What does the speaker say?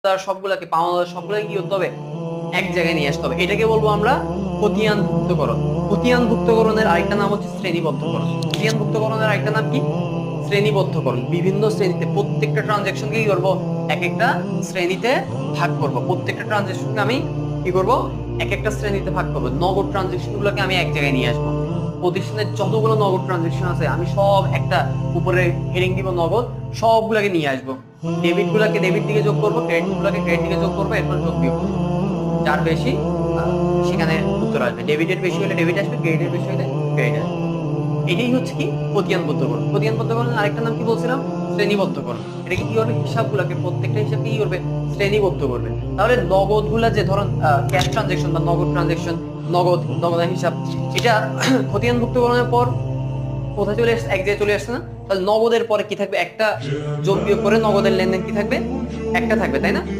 তার সবগুলাকে পাওনা সবগুলোকে কি করতে হবে, এক জায়গায় নিয়ে আসতে হবে। এটাকে বলবো আমরা খতিয়ানভুক্তকরণ। খতিয়ানভুক্তকরণের আরেকটা নাম হচ্ছে শ্রেণীবদ্ধকরণ। খতিয়ানভুক্তকরণের আরেকটা নাম কি? শ্রেণীবদ্ধকরণ। বিভিন্ন শ্রেণীতে প্রত্যেকটা ট্রানজাকশনকে কি করবো, এক একটা শ্রেণীতে ভাগ করব। প্রত্যেকটা ট্রানজাকশনকে আমি কি করব, এক একটা শ্রেণীতে ভাগ করবো। নগদ ট্রানজাকশন গুলোকে আমি এক জায়গায় নিয়ে আসবো। প্রতিষ্ঠানের যতগুলো নগদ ট্রানজাকশন আছে আমি সব একটা উপরে হেডিং দিব নগদ, সবগুলোকে নিয়ে আসবো। ডেবিট গুলাকে ডেবিট দিকে যোগ করবো, ক্রেডিট গুলাকে ক্রেডিট দিকে যোগ করবো, এরপর যোগ বিয়োগ করবো। যার বেশি সেখানে উত্তর আসবে। ডেবিটের বেশি হলে ডেবিট আসবে, ক্রেডিটের বেশি হলে ক্রেডিট আসবে। এটাই হচ্ছে কি খতিয়ানবদ্ধকরণ। খতিয়ানবদ্ধকরণের আরেকটা নাম কি বলছিলাম, শ্রেণীবদ্ধকরণ। এটা কি করবে, হিসাবগুলোকে প্রত্যেকটা হিসাব কি করবে, শ্রেণীবদ্ধ করবে। তাহলে নগদ গুলা যে ধরুন ক্যাশ ট্রানজাকশন বা নগদ ট্রানজাকশন, নগদ হিসাব, এটা খতিয়ানভুক্তকরণের পর কোথায় চলে আসছে, এক জায়গায় চলে আসছে না? তাহলে নগদের পরে কি থাকবে, একটা যোগ বিয়োগ করে নগদের লেনদেন কি থাকবে, একটা থাকবে, তাই না?